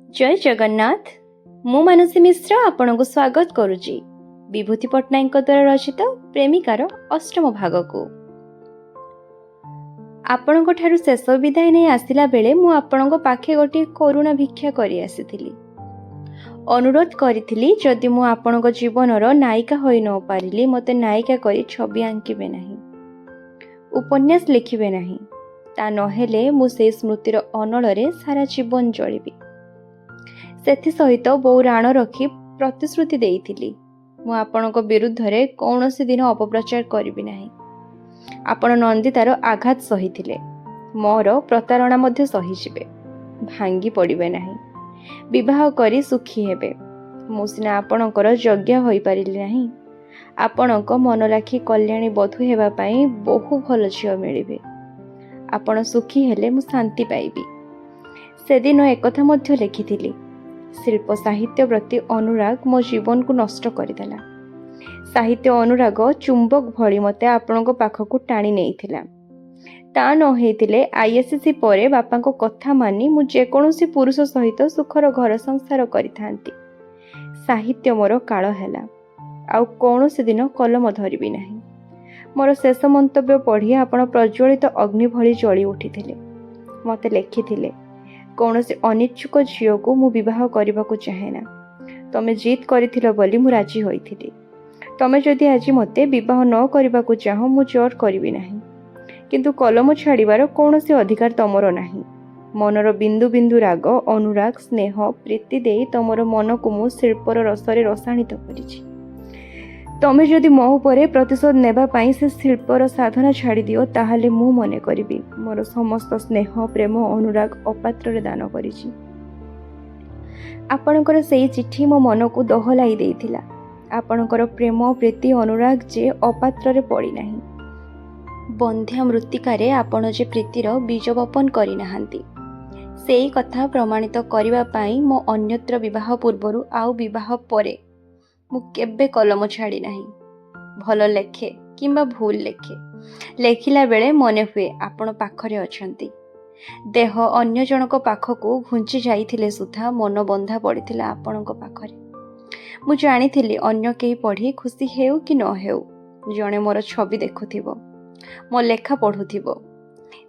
जय जगन्नाथ। मु मानसी मिश्र आपण को स्वागत करुची विभूति पट्टनायक द्वारा रचित प्रेमिकार अष्टम भाग को। आपण को ठारू शेष विदाय नहीं आसिला बेले मु आपण को पाखे गोटे करुणा भिक्षा करी आसीथिली। अनुरोध करिथिली जदि मु आपण को जीवनर नायिका होई न पारिली मते नायिका करी छवि आंकिबे नाही, उपन्यास लिखिबे नाही, ता नहेले मु से स्मृतिर अनଳରେ सारा जीवन जळिबी। सेथि सहित बहु राण रखी प्रतिश्रुति देइथिली मु आपणक विरुद्ध रे कौनसी दिन अपप्रचार करिबि नाही। आपण नंदितार आघात सहिथिले, मोर प्रतारणा मध्य सहिजिबे, भांगी पड़िबे नाही, विवाह करी सुखी हेबे। मु सिना आपणकर यज्ञ होई पारिली नाही, आपणक मन राखी कल्याणी बधू हेबा पई बहु भल झियो मिलिबे। आपण सुखी हेले मु शांति पाइबी। से दिन एकथा मध्य लिखिथिली, शिल्प साहित्य प्रति अनुराग मो जीवन को नष्ट करदेला। साहित्य अनुराग चुंबक भली मते आपणक पाखक टाणी नेइथिला। ता न हेतिले आईएससी परे बापा को कथा मानी मु जेकोसी पुरुष सहित सुखर घर संसार करिथांती। साहित्य मोर काल हैला, आउ कौनसी दिन कलम धरिबी नाही। मोर शेष मंतव्य पढ़ी आपण प्रज्वलित अग्नि भली जली उठिथिले। मते लिखिथिले, कौनसी अनिच्छुक झियो को मु विवाह करने को चाहेना। तमे जिद करिथिलो बोली मु राजी होइथिली। तमे जदि आज मते विवाह न करने को चाहो मु जोर करिबि नाही, किंतु कलम छाड़िबार कौनसी अधिकार तमरो नाही। मनर बिंदु बिंदु राग अनुराग स्नेह प्रीति देई तमर मन को मु शिल्पर रसरे रसायनित करिछि। तमे जदि मो उपरे प्रतिशोध नेबा पई से शिल्पर साधना छाड़ी दियो ताहाले मु मने करिबी मोर समस्त स्नेह प्रेम अनुराग अपात्र रे दान करिछि। आपणकर सेई चिट्ठी मो मन को दहलाई देइथिला। आपणकर प्रेम प्रीति अनुराग जे अपात्र रे पड़ी नाही। बंध्या मृत्तिकारे आपण जे प्रीतिर बीज बपन करि नाहांती, सेई कथा प्रमाणित करिबा पई मो अन्यत्र विवाह पूर्वरु आउ विवाह परे मु केबे कलम छाड़ी नाही। भल लेखे किंबा भूल लेखे, लेखिला बेले मने हुए आपण पाखरे अछंती। देह अन्य जनक पाखकू घुंची जाइथिले सुधा मन बंधा पड़िथिला आपणक पाखरे। मु जानिथिली अन्य केही पढ़ी खुशी हेउ कि न हेउ जणे मोर छवि देखुथिबो, मो लेखा पढ़ुथिबो।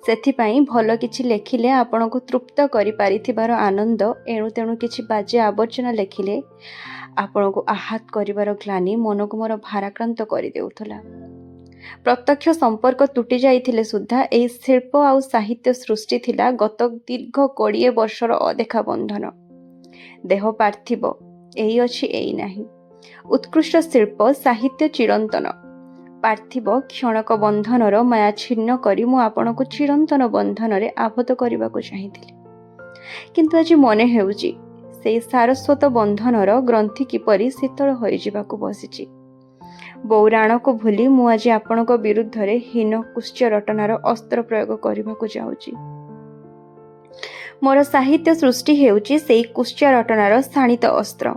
सेथिपाई भल किछि लेखिले आपणक तृप्त करि पारिथिबार आनंद एणु तेणु किछि बाजे आवर्जना लेखिले आपण को आहत करिवार ग्लानी मन को मोर भाराक्रांत करि देउथला। प्रत्यक्ष संपर्क तुटी जाइथिले सुद्धा एही शिल्प आउ साहित्य सृष्टि थिला गत दीर्घ 20 वर्षर अदेखा बंधन। देह पार्थिव, एही अछि एही नाही। उत्कृष्ट शिल्प साहित्य चिरंतन, पार्थिव क्षणक बंधनर माया छिन्न करी मु आपण को चिरंतन बंधन रे आबद्ध करिबा को चाहिथिली। किंतु आज मने हेउची से सारस्वत बंधनर ग्रंथि किपरि शीतल होई जिबाकु बसिछि। बौराण को भूली मु आज आपणक विरुद्ध रे हीन कुश्च रटनार अस्त्र प्रयोग करिबाकु जाउची। मोर साहित्य सृष्टि हेउची सेई कुश्च रटनार शाणित अस्त्र।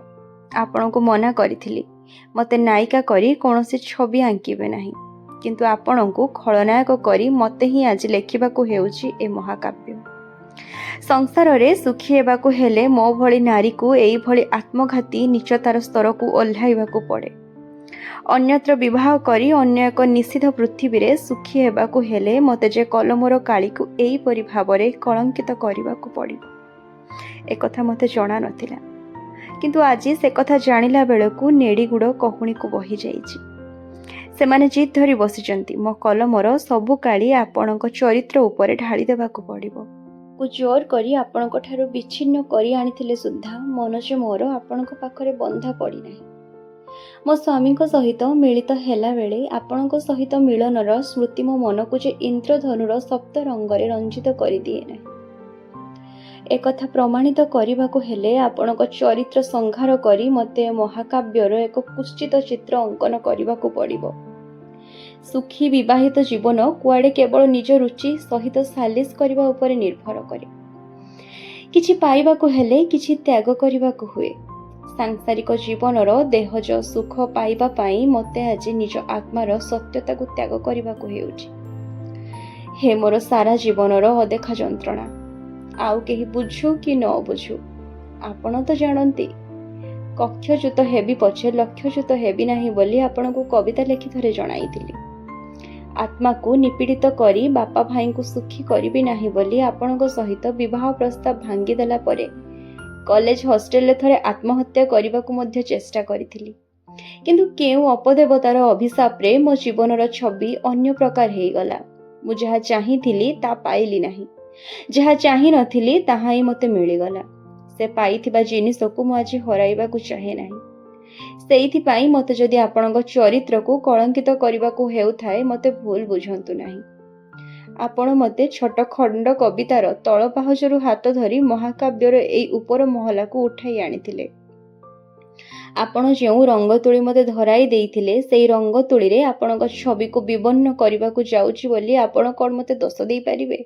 आपणक मना करिथिली मते नायिका करी कोनोसी छवि आंकिबे नाही, किंतु आपणक खलनायक करी मते ही आज लेखिबाकु हेउची ए महाकाव्य। संसार रे सुखी हेबाकु हेले मो भली नारी को एई भली आत्मघाती नीचतार स्तर को ओल्हाइबाकु पड़े। अन्यत्र विवाह करी अन्य एक निषिद्ध पृथ्वी रे सुखी हेबाकु हेले मते जे कलमर काली को एई परि भावरे कलंकित करिबाकु पड़िबो। एकथा मते जणा नथिला, किंतु आज से कथा जानिला बेलकु नेड़ी गुड़ कहुणी को बही जाइछि। सेमाने जिद धरी बसिचंती मो कलमर सबु काली आपणक चरित्र उपरे ढाली देबाकु पड़िबो। को जोर करी आपणक ठारू विच्छिन्न करी आनिथिले सुद्धा मन जे मोर आपणक पाखरे बंधा पड़ी नाही। मो स्वामी सहित मिलित हेला बेले आपणक सहित मिलनर स्मृति मो मन को जे इंद्रधनुर सप्त रंगरे रंजित करि दिए नाही। एकथा प्रमाणित करिबाकु हेले आपणक चरित्र संहार करी मते महाकाव्यर एक कुश्चित चित्र अंकन करिबाकु पड़िबो। सुखी विवाहित जीवन कुआडे केवल निज रुचि सहित सालिस करबा उपरे निर्भर करे। किछि पाइबाकु हेले किछि त्याग करिबाकु हुए। सांसारिक जीवनर देहज सुख पाइबा पाई मते आज निज आत्मार सत्यता को त्याग करिबाकु हेउछि। हे मोर सारा जीवनर अदेखा जंत्रणा, आउ केही बुझु कि न बुझु ଆପଣ ତ ଜାଣନ୍ତି, କକ୍ଷଚ୍ୟୁତ ହେବି ପଛେ ଲକ୍ଷ୍ୟଚ୍ୟୁତ ହେବି ନାହିଁ ବୋଲି ଆପଣଙ୍କୁ କବିତା ଲେଖି ଥରେ ଜଣାଇଥିଲି। ଆତ୍ମାକୁ ନିପୀଡ଼ିତ କରି ବାପା ଭାଇଙ୍କୁ ସୁଖୀ କରିବି ନାହିଁ ବୋଲି ଆପଣଙ୍କ ସହିତ ବିବାହ ପ୍ରସ୍ତାବ ଭାଙ୍ଗିଦେଲା ପରେ କଲେଜ ହଷ୍ଟେଲରେ ଥରେ ଆତ୍ମହତ୍ୟା କରିବାକୁ ମଧ୍ୟ ଚେଷ୍ଟା କରିଥିଲି। କିନ୍ତୁ କେଉଁ ଅପଦେବତାର ଅଭିଶାପରେ ମୋ ଜୀବନର ଛବି ଅନ୍ୟ ପ୍ରକାର ହେଇଗଲା। ମୁଁ ଯାହା ଚାହିଁଥିଲି ତା ପାଇଲି ନାହିଁ, ଯାହା ଚାହିଁ ନଥିଲି ତାହା ହିଁ ମୋତେ ମିଳିଗଲା। ସେ ପାଇଥିବା ଜିନିଷକୁ ମୁଁ ଆଜି ହରାଇବାକୁ ଚାହେଁ ନାହିଁ। ସେଇଥିପାଇଁ ମୋତେ ଯଦି ଆପଣଙ୍କ ଚରିତ୍ରକୁ କଳଙ୍କିତ କରିବାକୁ ହେଉଥାଏ ମୋତେ ଭୁଲ ବୁଝନ୍ତୁ ନାହିଁ। ଆପଣ ମୋତେ ଛୋଟ ଖଣ୍ଡ କବିତାର ତଳ ପାହାଚରୁ ହାତ ଧରି ମହାକାବ୍ୟର ଏଇ ଉପର ମହଲାକୁ ଉଠାଇ ଆଣିଥିଲେ। ଆପଣ ଯେଉଁ ରଙ୍ଗ ତୁଳି ମୋତେ ଧରାଇ ଦେଇଥିଲେ ସେଇ ରଙ୍ଗ ତୁଳିରେ ଆପଣଙ୍କ ଛବିକୁ ବିବର୍ଣ୍ଣ କରିବାକୁ ଯାଉଛି ବୋଲି ଆପଣ କ'ଣ ମୋତେ ଦୋଷ ଦେଇପାରିବେ?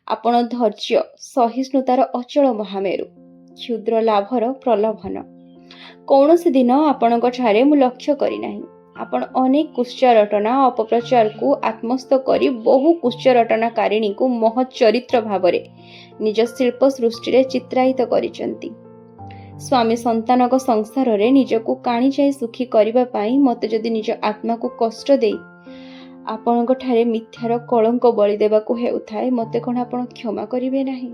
ଆପଣ ଧୈର୍ଯ୍ୟ ସହିଷ୍ଣୁତାର ଅଚଳ ମହାମେରୁ, କ୍ଷୁଦ୍ର ଲାଭର ପ୍ରଲୋଭନ। କୌଣସି ଦିନ ଆପଣଙ୍କ ଠାରେ ମୁଁ ଲକ୍ଷ୍ୟ କରିନାହିଁ। ଆପଣ ଅନେକ କୁଶ୍ଚାରଟନା ଅପପ୍ରଚାରକୁ ଆତ୍ମସ୍ଥ କରି ବହୁ କୁଶ୍ଚରଟନାକାରିଣୀକୁ ମହତ୍ ଚରିତ୍ର ଭାବରେ ନିଜ ଶିଳ୍ପ ସୃଷ୍ଟିରେ ଚିତ୍ରାୟିତ କରିଛନ୍ତି। ସ୍ୱାମୀ ସନ୍ତାନଙ୍କ ସଂସାରରେ ନିଜକୁ କାଣିଚାଇ ସୁଖୀ କରିବା ପାଇଁ ମୋତେ ଯଦି ନିଜ ଆତ୍ମାକୁ କଷ୍ଟ ଦେଇ ଆପଣଙ୍କ ଠାରେ ମିଥ୍ୟାର କଳଙ୍କ ବଳି ଦେବାକୁ ହେଉଥାଏ ମୋତେ କ'ଣ ଆପଣ କ୍ଷମା କରିବେ ନାହିଁ?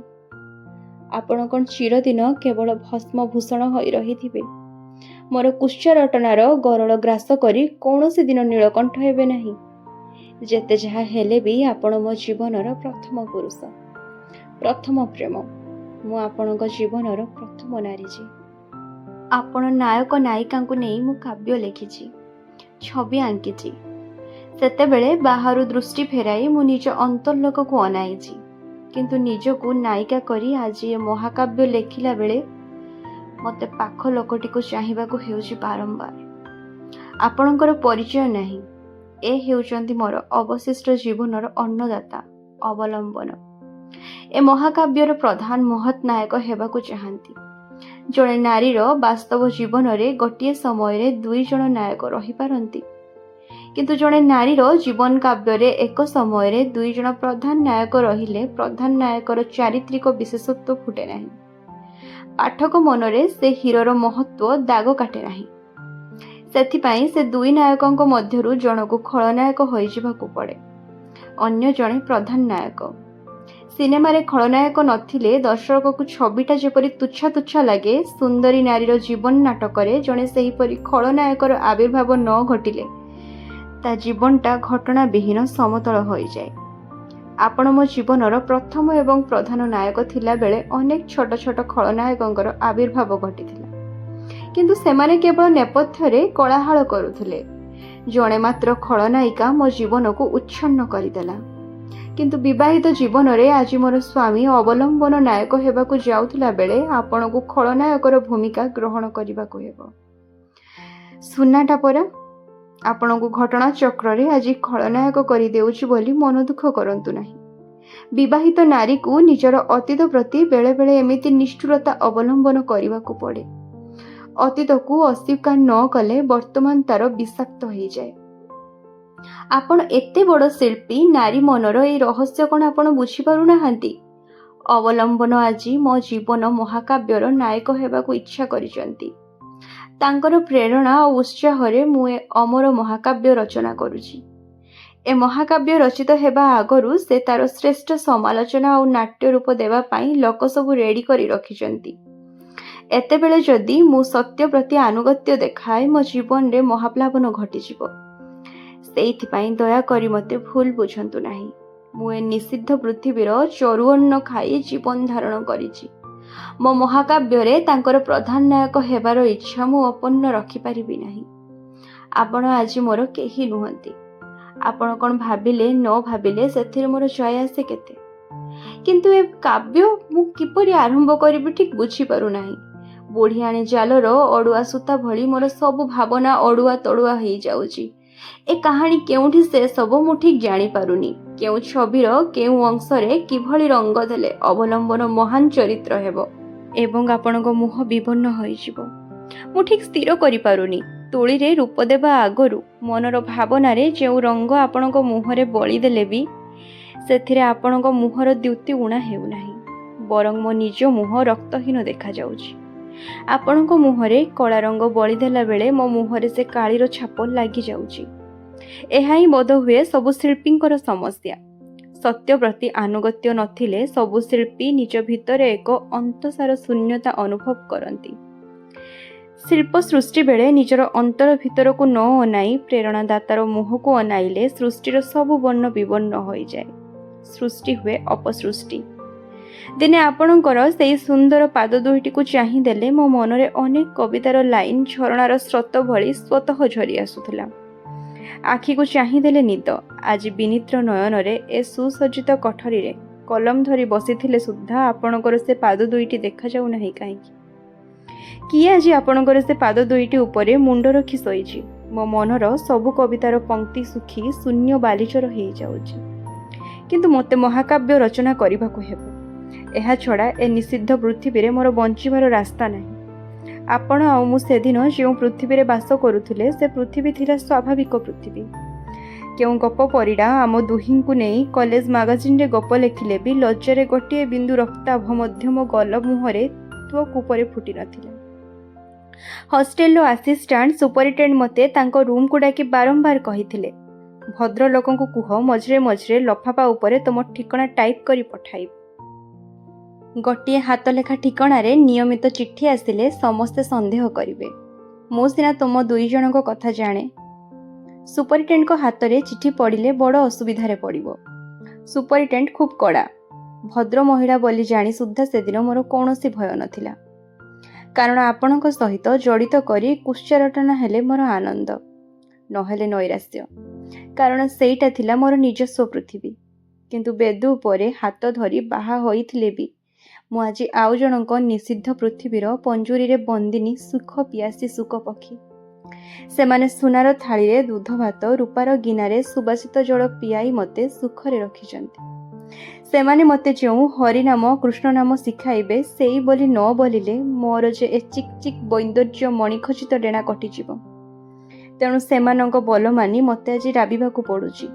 ଆପଣ କ'ଣ ଚିରଦିନ କେବଳ ଭସ୍ମଭୂଷଣ ହୋଇ ରହିଥିବେ? ମୋର କୁଶ୍ଚାରଟନାର ଗରଳ ଗ୍ରାସ କରି କୌଣସି ଦିନ ନୀଳକଣ୍ଠ ହେବେ ନାହିଁ? ଯେତେ ଯାହା ହେଲେ ବି ଆପଣ ମୋ ଜୀବନର ପ୍ରଥମ ପୁରୁଷ, ପ୍ରଥମ ପ୍ରେମ। ମୁଁ ଆପଣଙ୍କ ଜୀବନର ପ୍ରଥମ ନାରୀ ଯେ। ଆପଣ ନାୟକ ନାୟିକାଙ୍କୁ ନେଇ ମୁଁ କାବ୍ୟ ଲେଖିଛି, ଛବି ଆଙ୍କିଛି। ସେତେବେଳେ ବାହାରୁ ଦୃଷ୍ଟି ଫେରାଇ ମୁଁ ନିଜ ଅନ୍ତର୍ଲୋକକୁ ଅନାଇଛି। କିନ୍ତୁ ନିଜକୁ ନାୟିକା କରି ଆଜି ଏ ମହାକାବ୍ୟ ଲେଖିଲା ବେଳେ ମୋତେ ପାଖ ଲୋକଟିକୁ ଚାହିଁବାକୁ ହେଉଛି ବାରମ୍ବାର। ଆପଣଙ୍କର ପରିଚୟ ନାହିଁ। ଏ ହେଉଛନ୍ତି ମୋର ଅବଶିଷ୍ଟ ଜୀବନର ଅନ୍ନଦାତା, ଅବଲମ୍ବନ। ଏ ମହାକାବ୍ୟର ପ୍ରଧାନ ମହତ୍ ନାୟକ ହେବାକୁ ଚାହାନ୍ତି। ଜଣେ ନାରୀର ବାସ୍ତବ ଜୀବନରେ ଗୋଟିଏ ସମୟରେ ଦୁଇ ଜଣ ନାୟକ ରହିପାରନ୍ତି, କିନ୍ତୁ ଜଣେ ନାରୀର ଜୀବନ କାବ୍ୟରେ ଏକ ସମୟରେ ଦୁଇ ଜଣ ପ୍ରଧାନ ନାୟକ ରହିଲେ ପ୍ରଧାନ ନାୟକର ଚାରିତ୍ରିକ ବିଶେଷତ୍ୱ ଫୁଟେ ନାହିଁ। ପାଠକ ମନରେ ସେ ହିରୋର ମହତ୍ୱ ଦାଗ କାଟେ ନାହିଁ। ସେଥିପାଇଁ ସେ ଦୁଇ ନାୟକଙ୍କ ମଧ୍ୟରୁ ଜଣକୁ ଖଳନାୟକ ହୋଇଯିବାକୁ ପଡ଼େ, ଅନ୍ୟ ଜଣେ ପ୍ରଧାନ ନାୟକ। ସିନେମାରେ ଖଳନାୟକ ନଥିଲେ ଦର୍ଶକକୁ ଛବିଟା ଯେପରି ତୁଚ୍ଛା ତୁଚ୍ଛା ଲାଗେ, ସୁନ୍ଦରୀ ନାରୀର ଜୀବନ ନାଟକରେ ଜଣେ ସେହିପରି ଖଳନାୟକର ଆବିର୍ଭାବ ନ ଘଟିଲେ ତା ଜୀବନଟା ଘଟଣାବିହୀନ ସମତଳ ହୋଇଯାଏ। ଆପଣ ମୋ ଜୀବନର ପ୍ରଥମ ଏବଂ ପ୍ରଧାନ ନାୟକ ଥିଲାବେଳେ ଅନେକ ଛୋଟ ଛୋଟ ଖଳନାୟକଙ୍କର ଆବିର୍ଭାବ ଘଟିଥିଲା, କିନ୍ତୁ ସେମାନେ କେବଳ ନେପଥ୍ୟରେ କୋଳାହଳ କରୁଥିଲେ। ଜଣେ ମାତ୍ର ଖଳନାୟିକା ମୋ ଜୀବନକୁ ଉଚ୍ଛନ୍ନ କରିଦେଲା। କିନ୍ତୁ ବିବାହିତ ଜୀବନରେ ଆଜି ମୋର ସ୍ୱାମୀ ଅବଲମ୍ବନ ନାୟକ ହେବାକୁ ଯାଉଥିଲା ବେଳେ ଆପଣଙ୍କୁ ଖଳନାୟକର ଭୂମିକା ଗ୍ରହଣ କରିବାକୁ ହେବ। ସୁନାଟା ପରା ଆପଣଙ୍କୁ ଘଟଣା ଚକ୍ରରେ ଆଜି ଖଳନାୟକ କରିଦେଉଛି ବୋଲି ମନ ଦୁଃଖ କରନ୍ତୁ ନାହିଁ। ବିବାହିତ ନାରୀକୁ ନିଜର ଅତୀତ ପ୍ରତି ବେଳେ ବେଳେ ଏମିତି ନିଷ୍ଠୁରତା ଅବଲମ୍ବନ କରିବାକୁ ପଡ଼େ। ଅତୀତକୁ ଅସ୍ୱୀକାର ନ କଲେ ବର୍ତ୍ତମାନ ତାର ବିଷାକ୍ତ ହୋଇଯାଏ। ଆପଣ ଏତେ ବଡ଼ ଶିଳ୍ପୀ, ନାରୀ ମନର ଏହି ରହସ୍ୟ କ'ଣ ଆପଣ ବୁଝିପାରୁନାହାନ୍ତି? ଅବଲମ୍ବନ ଆଜି ମୋ ଜୀବନ ମହାକାବ୍ୟର ନାୟକ ହେବାକୁ ଇଚ୍ଛା କରିଛନ୍ତି। ତାଙ୍କର ପ୍ରେରଣା ଓ ଉତ୍ସାହରେ ମୁଁ ଏ ଅମର ମହାକାବ୍ୟ ରଚନା କରୁଛି। ଏ ମହାକାବ୍ୟ ରଚିତ ହେବା ଆଗରୁ ସେ ତାର ଶ୍ରେଷ୍ଠ ସମାଲୋଚନା ଆଉ ନାଟ୍ୟ ରୂପ ଦେବା ପାଇଁ ଲୋକ ସବୁ ରେଡି କରି ରଖିଛନ୍ତି। ଏତେବେଳେ ଯଦି ମୁଁ ସତ୍ୟ ପ୍ରତି ଆନୁଗତ୍ୟ ଦେଖାଏ ମୋ ଜୀବନରେ ମହାପ୍ଲାବନ ଘଟିଯିବ। ସେଇଥିପାଇଁ ଦୟାକରି ମୋତେ ଭୁଲ ବୁଝନ୍ତୁ ନାହିଁ। ମୁଁ ଏ ନିଷିଦ୍ଧ ପୃଥିବୀର ଚରୁଅନ୍ନ ଖାଇ ଜୀବନ ଧାରଣ କରିଛି। ମୋ ମହାକାବ୍ୟରେ ତାଙ୍କର ପ୍ରଧାନ ନାୟକ ହେବାର ଇଚ୍ଛା ମୁଁ ଅପନ୍ନ ରଖିପାରିବି ନାହିଁ। ଆପଣ ଆଜି ମୋର କେହି ନୁହନ୍ତି। ଆପଣ କ'ଣ ଭାବିଲେ ନ ଭାବିଲେ ସେଥିରେ ମୋର ଜୟ ଆସେ କେତେ? କିନ୍ତୁ ଏ କାବ୍ୟ ମୁଁ କିପରି ଆରମ୍ଭ କରିବି ଠିକ୍ ବୁଝିପାରୁନାହିଁ। ବୁଢ଼ିଆଣୀ ଜାଲର ଅଡ଼ୁଆ ସୂତା ଭଳି ମୋର ସବୁ ଭାବନା ଅଡ଼ୁଆ ତଡ଼ୁଆ ହେଇଯାଉଛି। ଏ କାହାଣୀ କେଉଁଠି ଶେଷ ହେବ ମୁଁ ଠିକ୍ ଜାଣିପାରୁନି। କେଉଁ ଛବିର କେଉଁ ଅଂଶରେ କିଭଳି ରଙ୍ଗ ଦେଲେ ଅବଲମ୍ବନ ମହାନ ଚରିତ୍ର ହେବ ଏବଂ ଆପଣଙ୍କ ମୁହଁ ବିବର୍ଣ୍ଣ ହୋଇଯିବ ମୁଁ ଠିକ୍ ସ୍ଥିର କରିପାରୁନି। ତୁଳିରେ ରୂପ ଦେବା ଆଗରୁ ମନର ଭାବନାରେ ଯେଉଁ ରଙ୍ଗ ଆପଣଙ୍କ ମୁହଁରେ ବଳି ଦେଲେ ବି ସେଥିରେ ଆପଣଙ୍କ ମୁହଁର ଦ୍ୟୁତି ଉଣା ହେଉନାହିଁ। ବରଂ ମୋ ନିଜ ମୁହଁ ରକ୍ତହୀନ ଦେଖାଯାଉଛି। ଆପଣଙ୍କ ମୁହଁରେ କଳା ରଙ୍ଗ ବଳିଦେଲା ବେଳେ ମୋ ମୁହଁରେ ସେ କାଳିର ଛାପ ଲାଗିଯାଉଛି। ଏହା ହିଁ ବୋଧହୁଏ ସବୁ ଶିଳ୍ପୀଙ୍କର ସମସ୍ୟା। ସତ୍ୟ ପ୍ରତି ଆନୁଗତ୍ୟ ନଥିଲେ ସବୁ ଶିଳ୍ପୀ ନିଜ ଭିତରେ ଏକ ଅନ୍ତସାର ଶୂନ୍ୟତା ଅନୁଭବ କରନ୍ତି। ଶିଳ୍ପ ସୃଷ୍ଟି ବେଳେ ନିଜର ଅନ୍ତର ଭିତରକୁ ନ ଅନାଇ ପ୍ରେରଣାଦାତାର ମୁହଁକୁ ଅନାଇଲେ ସୃଷ୍ଟିର ସବୁ ବର୍ଣ୍ଣ ବିବର୍ଣ୍ଣ ହୋଇଯାଏ। ସୃଷ୍ଟି ହୁଏ ଅପସୃଷ୍ଟି। ଦିନେ ଆପଣଙ୍କର ସେଇ ସୁନ୍ଦର ପାଦ ଦୁଇଟିକୁ ଚାହିଁ ଦେଲେ ମୋ ମନରେ ଅନେକ କବିତାର ଲାଇନ୍ ଝରଣାର ସ୍ରୋତ ଭଳି ସ୍ୱତଃ ଝରି ଆସୁଥିଲା। ଆଖିକୁ ଚାହିଁଦେଲେ ନିଦ। ଆଜି ବିନିତ୍ର ନୟନରେ ଏ ସୁସଜ୍ଜିତ କୋଠରୀରେ କଲମ ଧରି ବସିଥିଲେ ସୁଦ୍ଧା ଆପଣଙ୍କର ସେ ପାଦ ଦୁଇଟି ଦେଖାଯାଉ ନାହିଁ କାହିଁକି? କିଏ ଆଜି ଆପଣଙ୍କର ସେ ପାଦ ଦୁଇଟି ଉପରେ ମୁଣ୍ଡ ରଖି ଶୋଇଛି? ମୋ ମନର ସବୁ କବିତାର ପଙ୍କ୍ତି ଶୁଖି ଶୂନ୍ୟ ବାଲିଚର ହେଇଯାଉଛି। କିନ୍ତୁ ମୋତେ ମହାକାବ୍ୟ ରଚନା କରିବାକୁ ହେବ। ଏହା ଛଡ଼ା ଏ ନିଷିଦ୍ଧ ପୃଥିବୀରେ ମୋର ବଞ୍ଚିବାର ରାସ୍ତା ନାହିଁ। ଆପଣ ଆଉ ମୁଁ ସେଦିନ ଯେଉଁ ପୃଥିବୀରେ ବାସ କରୁଥିଲେ ସେ ପୃଥିବୀ ଥିଲା ସ୍ୱାଭାବିକ ପୃଥିବୀ। କେଉଁ ଗପ ପରିଡ଼ା ଆମ ଦୁହିଁଙ୍କୁ ନେଇ କଲେଜ ମାଗାଜିନରେ ଗପ ଲେଖିଲେ ବି ଲଜ୍ଜାରେ ଗୋଟିଏ ବିନ୍ଦୁ ରକ୍ତାଭ ମଧ୍ୟ ମୋ ଗଲ ମୁହଁରେ ତ୍ୱକ ଉପରେ ଫୁଟି ନଥିଲା। ହଷ୍ଟେଲର ଆସିଷ୍ଟାଣ୍ଟ ସୁପରିଟେଣ୍ଡେଣ୍ଟ ମୋତେ ତାଙ୍କ ରୁମ୍କୁ ଡାକି ବାରମ୍ବାର କହିଥିଲେ, ଭଦ୍ରଲୋକଙ୍କୁ କୁହ ମଝିରେ ମଝିରେ ଲଫାପା ଉପରେ ତୁମ ଠିକଣା ଟାଇପ୍ କରି ପଠାଇବେ। ଗୋଟିଏ ହାତଲେଖା ଠିକଣାରେ ନିୟମିତ ଚିଠି ଆସିଲେ ସମସ୍ତେ ସନ୍ଦେହ କରିବେ। ମୁଁ ସିନା ତୁମ ଦୁଇ ଜଣଙ୍କ କଥା ଜାଣେ। ସୁପରିଟେଣ୍ଡେଣ୍ଟଙ୍କ ହାତରେ ଚିଠି ପଡ଼ିଲେ ବଡ଼ ଅସୁବିଧାରେ ପଡ଼ିବ। ସୁପରିଟେଣ୍ଡେଣ୍ଟ ଖୁବ୍ କଡ଼ା। ଭଦ୍ର ମହିଳା ବୋଲି ଜାଣି ସୁଦ୍ଧା ସେଦିନ ମୋର କୌଣସି ଭୟ ନଥିଲା। କାରଣ ଆପଣଙ୍କ ସହିତ ଜଡ଼ିତ କରି କୁତ୍ସାରଟନା ହେଲେ ମୋର ଆନନ୍ଦ, ନହେଲେ ନୈରାଶ୍ୟ। କାରଣ ସେଇଟା ଥିଲା ମୋର ନିଜସ୍ୱ ପୃଥିବୀ। କିନ୍ତୁ ବେଦୁ ଉପରେ ହାତ ଧରି ବାହା ହୋଇଥିଲେ ବି ମୁଁ ଆଜି ଆଉ ଜଣଙ୍କ ନିଷିଦ୍ଧ ପୃଥିବୀର ପଞ୍ଜୁରୀରେ ବନ୍ଦିନୀ, ସୁଖ ପିଆସୀ ସୁଖ ପକ୍ଷୀ। ସେମାନେ ସୁନାର ଥାଳିରେ ଦୁଧ ଭାତ, ରୂପାର ଗିନାରେ ସୁବାସିତ ଜଳ ପିଆଇ ମୋତେ ସୁଖରେ ରଖିଛନ୍ତି। ସେମାନେ ମୋତେ ଯେଉଁ ହରିନାମ କୃଷ୍ଣନାମ ଶିଖାଇବେ ସେଇ ବୋଲି ନ ବୋଲିଲେ ମୋର ଯେ ଏ ଚିକ୍ ଚିକ୍ ବୈନ୍ଦର୍ଯ୍ୟ ମଣିଖଚିତ ଡେଣା କଟିଯିବ। ତେଣୁ ସେମାନଙ୍କ ବୋଲ ମାନି ମୋତେ ଆଜି ରାବିବାକୁ ପଡ଼ୁଛି।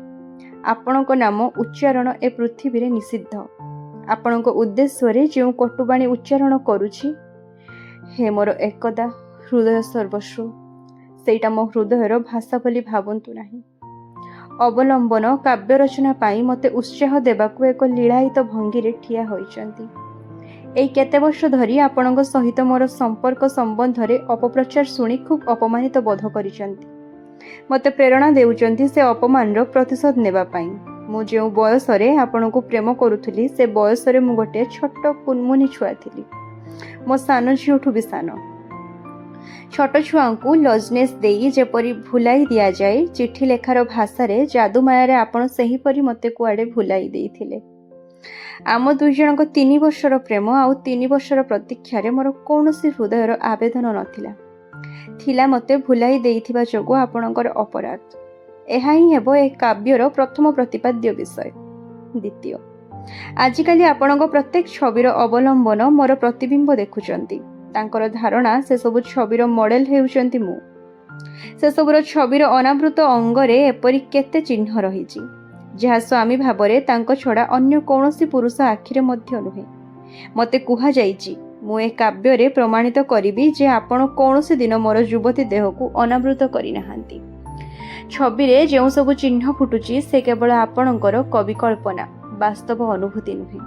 ଆପଣଙ୍କ ନାମ ଉଚ୍ଚାରଣ ଏ ପୃଥିବୀରେ ନିଷିଦ୍ଧ। ଆପଣଙ୍କ ଉଦ୍ଦେଶ୍ୟରେ ଯେଉଁ କଟୁବାଣୀ ଉଚ୍ଚାରଣ କରୁଛି, ହେ ମୋର ଏକଦା ହୃଦୟ ସର୍ବସ୍ୱ, ସେଇଟା ମୋ ହୃଦୟର ଭାଷା ବୋଲି ଭାବନ୍ତୁ ନାହିଁ। ଅବଲମ୍ବନ କାବ୍ୟ ରଚନା ପାଇଁ ମୋତେ ଉତ୍ସାହ ଦେବାକୁ ଏକ ଲୀଳାୟିତ ଭଙ୍ଗୀରେ ଠିଆ ହୋଇଛନ୍ତି। ଏଇ କେତେ ବର୍ଷ ଧରି ଆପଣଙ୍କ ସହିତ ମୋର ସମ୍ପର୍କ ସମ୍ବନ୍ଧରେ ଅପପ୍ରଚାର ଶୁଣି ଖୁବ୍ ଅପମାନିତ ବୋଧ କରିଛନ୍ତି। ମୋତେ ପ୍ରେରଣା ଦେଉଛନ୍ତି ସେ ଅପମାନର ପ୍ରତିଶୋଧ ନେବା ପାଇଁ। ମୁଁ ଯେଉଁ ବୟସରେ ଆପଣଙ୍କୁ ପ୍ରେମ କରୁଥିଲି ସେ ବୟସରେ ମୁଁ ଗୋଟିଏ ଛୋଟ କୁନ୍ମୁନି ଛୁଆ ଥିଲି। ମୋ ସାନ ଝିଅଠୁ ବି ସାନ। ଛୋଟ ଛୁଆଙ୍କୁ ଲଜନେସ୍ ଦେଇ ଯେପରି ଭୁଲାଇ ଦିଆଯାଏ, ଚିଠି ଲେଖାର ଭାଷାରେ ଯାଦୁମାୟାରେ ଆପଣ ସେହିପରି ମୋତେ କୁଆଡ଼େ ଭୁଲାଇ ଦେଇଥିଲେ। ଆମ ଦୁଇ ଜଣଙ୍କ 3 ବର୍ଷର ପ୍ରେମ ଆଉ 3 ବର୍ଷର ପ୍ରତୀକ୍ଷାରେ ମୋର କୌଣସି ହୃଦୟର ଆବେଦନ ନଥିଲା। ଥିଲା ମୋତେ ଭୁଲାଇ ଦେଇଥିବା ଯୋଗୁଁ ଆପଣଙ୍କର ଅପରାଧ। ଏହା ହିଁ ହେବ ଏ କାବ୍ୟର ପ୍ରଥମ ପ୍ରତିପାଦ୍ୟ ବିଷୟ। ଦ୍ୱିତୀୟ, ଆଜିକାଲି ଆପଣଙ୍କ ପ୍ରତ୍ୟେକ ଛବିର ଅବଲମ୍ବନ ମୋର ପ୍ରତିବିମ୍ବ ଦେଖୁଛନ୍ତି। ତାଙ୍କର ଧାରଣା ସେସବୁ ଛବିର ମଡେଲ ହେଉଛନ୍ତି ମୁଁ। ସେସବୁର ଛବିର ଅନାବୃତ ଅଙ୍ଗରେ ଏପରି କେତେ ଚିହ୍ନ ରହିଛି, ଯାହା ସ୍ୱାମୀ ଭାବରେ ତାଙ୍କ ଛଡ଼ା ଅନ୍ୟ କୌଣସି ପୁରୁଷ ଆଖିରେ ମଧ୍ୟ ନୁହେଁ। ମୋତେ କୁହାଯାଇଛି ମୁଁ ଏ କାବ୍ୟରେ ପ୍ରମାଣିତ କରିବି ଯେ ଆପଣ କୌଣସି ଦିନ ମୋର ଯୁବତୀ ଦେହକୁ ଅନାବୃତ କରିନାହାନ୍ତି। ଛବିରେ ଯେଉଁ ସବୁ ଚିହ୍ନ ଫୁଟୁଛି ସେ କେବଳ ଆପଣଙ୍କର କବି କଳ୍ପନା, ବାସ୍ତବ ଅନୁଭୂତି ନୁହେଁ।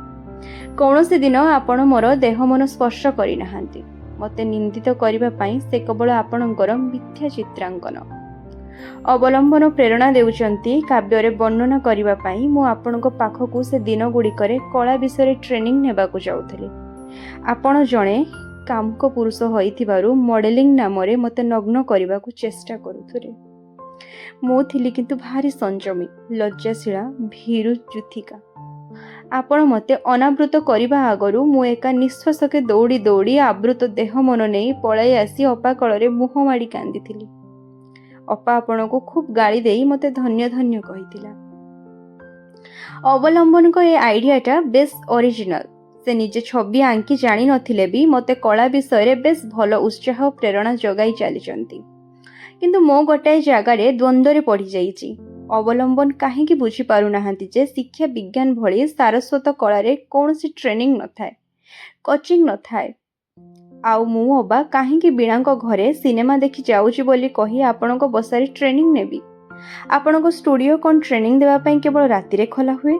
କୌଣସି ଦିନ ଆପଣ ମୋର ଦେହ ମନ ସ୍ପର୍ଶ କରିନାହାନ୍ତି। ମୋତେ ନିନ୍ଦିତ କରିବା ପାଇଁ ସେ କେବଳ ଆପଣଙ୍କର ମିଥ୍ୟା ଚିତ୍ରାଙ୍କନ। ଅବଲମ୍ବନ ପ୍ରେରଣା ଦେଉଛନ୍ତି କାବ୍ୟରେ ବର୍ଣ୍ଣନା କରିବା ପାଇଁ ମୁଁ ଆପଣଙ୍କ ପାଖକୁ ସେ ଦିନଗୁଡ଼ିକରେ କଳା ବିଷୟରେ ଟ୍ରେନିଂ ନେବାକୁ ଯାଉଥିଲି। ଆପଣ ଜଣେ କାମୁକ ପୁରୁଷ ହୋଇଥିବାରୁ ମଡେଲିଂ ନାମରେ ମୋତେ ନଗ୍ନ କରିବାକୁ ଚେଷ୍ଟା କରୁଥିଲେ। ମୁଁ ଥିଲି କିନ୍ତୁ ଭାରି ସଂଯମୀ, ଲଜ୍ଜାଶୀଳା, ଭୀରୁ ଯୁଥିକା। ଆପଣ ମୋତେ ଅନାବୃତ କରିବା ଆଗରୁ ମୁଁ ଏକା ନିଃଶ୍ୱାସକେ ଦୌଡ଼ି ଦୌଡ଼ି ଆବୃତ ଦେହ ମନ ନେଇ ପଳାଇ ଆସି ଅପା କଳରେ ମୁହଁ ମାଡ଼ି କାନ୍ଦିଥିଲି। ଅପା ଆପଣଙ୍କୁ ଖୁବ୍ ଗାଳି ଦେଇ ମୋତେ ଧନ୍ୟ ଧନ୍ୟ କହିଥିଲା। ଅବଲମ୍ବନଙ୍କ ଏ ଆଇଡ଼ିଆଟା ବେଶ୍ ଅରିଜିନାଲ। ସେ ନିଜେ ଛବି ଆଙ୍କି ଜାଣିନଥିଲେ ବି ମୋତେ କଳା ବିଷୟରେ ବେଶ୍ ଭଲ ଉତ୍ସାହ ପ୍ରେରଣା ଯୋଗାଇ ଚାଲିଛନ୍ତି। କିନ୍ତୁ ମୁଁ ଗୋଟାଏ ଜାଗାରେ ଦ୍ୱନ୍ଦ୍ୱରେ ପଡ଼ିଯାଇଛି। ଅବଲମ୍ବନ କାହିଁକି ବୁଝିପାରୁନାହାନ୍ତି ଯେ ଶିକ୍ଷା ବିଜ୍ଞାନ ଭଳି ସାରସ୍ୱତ କଳାରେ କୌଣସି ଟ୍ରେନିଂ ନଥାଏ। କୋଚିଂ ନଥାଏ। ଆଉ ମୁଁ ଅବା କାହିଁକି ବୀଣାଙ୍କ ଘରେ ସିନେମା ଦେଖି ଯାଉଛି ବୋଲି କହି ଆପଣଙ୍କ ବସାରେ ଟ୍ରେନିଂ ନେବି? ଆପଣଙ୍କ ଷ୍ଟୁଡ଼ିଓ କ'ଣ ଟ୍ରେନିଂ ଦେବା ପାଇଁ କେବଳ ରାତିରେ ଖୋଲା ହୁଏ?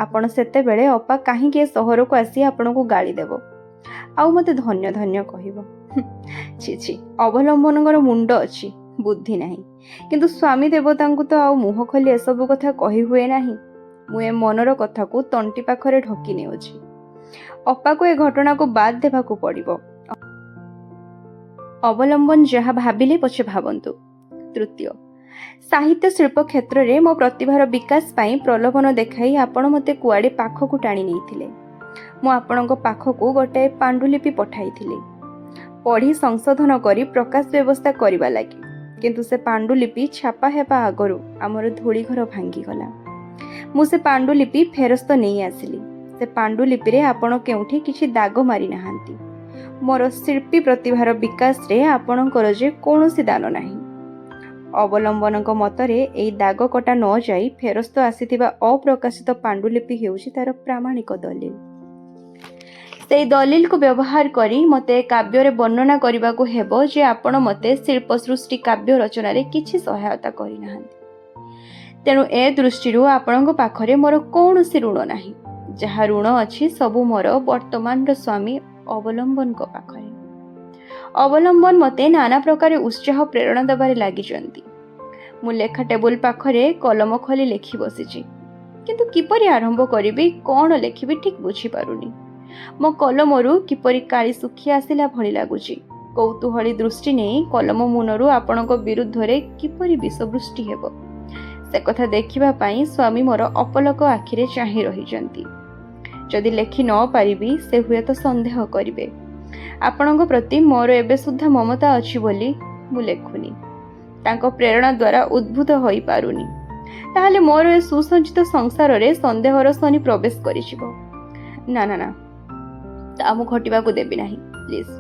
ଆପଣ ସେତେବେଳେ ଅପା କାହିଁକି ଏ ସହରକୁ ଆସି ଆପଣଙ୍କୁ ଗାଳି ଦେବ ଆଉ ମୋତେ ଧନ୍ୟ ଧନ୍ୟ କହିବ? ଛି ଛି, ଅବଲମ୍ବନଙ୍କର ମୁଣ୍ଡ ଅଛି, ବୁଦ୍ଧି ନାହିଁ। କିନ୍ତୁ ସ୍ୱାମୀ ଦେବତାଙ୍କୁ ତ ଆଉ ମୁହଁ ଖୋଲି ଏସବୁ କଥା କହି ହୁଏ ନାହିଁ। ମୁଁ ଏ ମନର କଥାକୁ ତଣ୍ଟି ପାଖରେ ଢକି ନେଉଛି। ଅପାକୁ ଏ ଘଟଣାକୁ ବାଦ୍ ଦେବାକୁ ପଡ଼ିବ। ଅବଲମ୍ବନ ଯାହା ଭାବିଲେ ପଛେ ଭାବନ୍ତୁ। ତୃତୀୟ, ସାହିତ୍ୟ ଶିଳ୍ପ କ୍ଷେତ୍ରରେ ମୋ ପ୍ରତିଭାର ବିକାଶ ପାଇଁ ପ୍ରଲୋଭନ ଦେଖାଇ ଆପଣ ମୋତେ କୁଆଡ଼େ ପାଖକୁ ଟାଣି ନେଇଥିଲେ। ମୁଁ ଆପଣଙ୍କ ପାଖକୁ ଗୋଟାଏ ପାଣ୍ଡୁଲିପି ପଠାଇଥିଲି ପଢ଼ି ସଂଶୋଧନ କରି ପ୍ରକାଶ ବ୍ୟବସ୍ଥା କରିବା ଲାଗି। କିନ୍ତୁ ସେ ପାଣ୍ଡୁଲିପି ଛାପା ହେବା ଆଗରୁ ଆମର ଧୂଳିଘର ଭାଙ୍ଗିଗଲା। ମୁଁ ସେ ପାଣ୍ଡୁଲିପି ଫେରସ୍ତ ନେଇ ଆସିଲି। ସେ ପାଣ୍ଡୁଲିପିରେ ଆପଣ କେଉଁଠି କିଛି ଦାଗ ମାରି ନାହାନ୍ତି। ମୋର ଶିଳ୍ପୀ ପ୍ରତିଭାର ବିକାଶରେ ଆପଣଙ୍କର ଯେ କୌଣସି ଦାନ ନାହିଁ। ଅବଲମ୍ବନଙ୍କ ମତରେ ଏହି ଦାଗ କଟା ନ ଯାଇ ଫେରସ୍ତ ଆସିଥିବା ଅପ୍ରକାଶିତ ପାଣ୍ଡୁଲିପି ହେଉଛି ତା'ର ପ୍ରାମାଣିକ ଦଲିଲ। ସେହି ଦଲିଲକୁ ବ୍ୟବହାର କରି ମୋତେ କାବ୍ୟରେ ବର୍ଣ୍ଣନା କରିବାକୁ ହେବ ଯେ ଆପଣ ମୋତେ ଶିଳ୍ପ ସୃଷ୍ଟି କାବ୍ୟ ରଚନାରେ କିଛି ସହାୟତା କରିନାହାନ୍ତି। ତେଣୁ ଏ ଦୃଷ୍ଟିରୁ ଆପଣଙ୍କ ପାଖରେ ମୋର କୌଣସି ଋଣ ନାହିଁ। ଯାହା ଋଣ ଅଛି ସବୁ ମୋର ବର୍ତ୍ତମାନର ସ୍ୱାମୀ ଅବଲମ୍ବନଙ୍କ ପାଖରେ। ଅବଲମ୍ବନ ମୋତେ ନାନା ପ୍ରକାର ଉତ୍ସାହ ପ୍ରେରଣା ଦେବାରେ ଲାଗିଛନ୍ତି। ମୁଁ ଲେଖା ଟେବୁଲ ପାଖରେ କଲମ ଖୋଲି ଲେଖି ବସିଛି, କିନ୍ତୁ କିପରି ଆରମ୍ଭ କରିବି, କ'ଣ ଲେଖିବି ଠିକ୍ ବୁଝିପାରୁନି। ମୋ କଲମରୁ କିପରି କାଳି ଶୁଖି ଆସିଲା ଭଳି ଲାଗୁଛି। କୌତୂହଳୀ ଦୃଷ୍ଟି ନେଇ କଲମ ମୁନରୁ ଆପଣଙ୍କ ବିରୁଦ୍ଧରେ କିପରି ବିଷବୃଷ୍ଟି ହେବ, ସେ କଥା ଦେଖିବା ପାଇଁ ସ୍ୱାମୀ ମୋର ଅପଲକ ଆଖିରେ ଚାହିଁ ରହିଛନ୍ତି। ଯଦି ଲେଖି ନ ପାରିବି ସେ ହୁଏତ ସନ୍ଦେହ କରିବେ। ଆପଣଙ୍କ ପ୍ରତି ମୋର ଏବେ ସୁଦ୍ଧା ମମତା ଅଛି ବୋଲି ମୁଁ ଲେଖୁନି, ତାଙ୍କ ପ୍ରେରଣା ଦ୍ୱାରା ଉଦ୍ଭୁତ ହୋଇପାରୁନି। ତାହେଲେ ମୋର ଏ ସୁସଜ୍ଜିତ ସଂସାରରେ ସନ୍ଦେହର ଶନି ପ୍ରବେଶ କରିଯିବ। ନା ନା ନା, ତା ମୁଁ ଘଟିବାକୁ ଦେବି ନାହିଁ। ପ୍ଲିଜ୍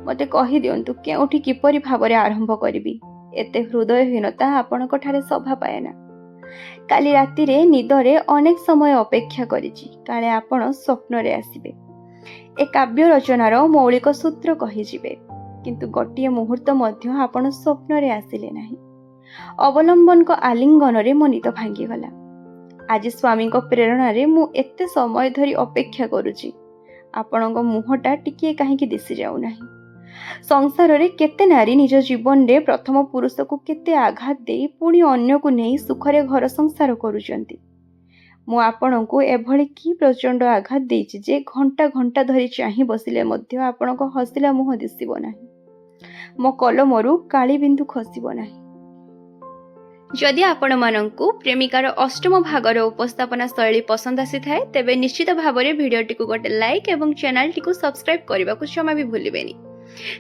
ମୋତେ କହିଦିଅନ୍ତୁ କେଉଁଠି କିପରି ଭାବରେ ଆରମ୍ଭ କରିବି। ଏତେ ହୃଦୟହୀନତା ଆପଣଙ୍କଠାରେ ଶୋଭା ପାଏ ନା। କାଲି ରାତିରେ ନିଦରେ ଅନେକ ସମୟ ଅପେକ୍ଷା କରିଛି, କାଳେ ଆପଣ ସ୍ୱପ୍ନରେ ଆସିବେ, ଏ କାବ୍ୟ ରଚନାର ମୌଳିକ ସୂତ୍ର କହିଯିବେ। କିନ୍ତୁ ଗୋଟିଏ ମୁହୂର୍ତ୍ତ ମଧ୍ୟ ଆପଣ ସ୍ୱପ୍ନରେ ଆସିଲେ ନାହିଁ। ଅବଲମ୍ବନଙ୍କ ଆଲିଙ୍ଗନରେ ମୋ ନିଦ ଭାଙ୍ଗିଗଲା। ଆଜି ସ୍ୱାମୀଙ୍କ ପ୍ରେରଣାରେ ମୁଁ ଏତେ ସମୟ ଧରି ଅପେକ୍ଷା କରୁଛି। ଆପଣଙ୍କ ମୁହଁଟା ଟିକିଏ କାହିଁକି ଦିଶି ଯାଉନାହିଁ? ସଂସାରରେ କେତେ ନାରୀ ନିଜ ଜୀବନରେ ପ୍ରଥମ ପୁରୁଷକୁ କେତେ ଆଘାତ ଦେଇ ପୁଣି ଅନ୍ୟକୁ ନେଇ ସୁଖରେ ଘର ସଂସାର କରୁଛନ୍ତି। ମୁଁ ଆପଣଙ୍କୁ ଏଭଳି କି ପ୍ରଚଣ୍ଡ ଆଘାତ ଦେଇଛି ଯେ ଘଣ୍ଟା ଘଣ୍ଟା ଧରି ଚାହିଁ ବସିଲେ ମଧ୍ୟ ଆପଣଙ୍କ ହସିଲା ମୁହଁ ଦିଶିବ ନାହିଁ, ମୋ କଲମରୁ କାଳି ବିନ୍ଦୁ ଖସିବ ନାହିଁ। ଯଦି ଆପଣମାନଙ୍କୁ ପ୍ରେମିକାର ଅଷ୍ଟମ ଭାଗର ଉପସ୍ଥାପନା ଶୈଳୀ ପସନ୍ଦ ଆସିଥାଏ ତେବେ ନିଶ୍ଚିତ ଭାବରେ ଭିଡ଼ିଓଟିକୁ ଗୋଟେ ଲାଇକ୍ ଏବଂ ଚ୍ୟାନେଲଟିକୁ ସବସ୍କ୍ରାଇବ୍ କରିବାକୁ ଜମା ବି ଭୁଲିବେନି।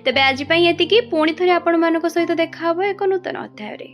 ତେବେ ଆଜି ପାଇଁ ଏତିକି। ପୁଣି ଥରେ ଆପଣମାନଙ୍କ ସହିତ ଦେଖା ହେବ ଏକ ନୂତନ ଅଧ୍ୟାୟରେ।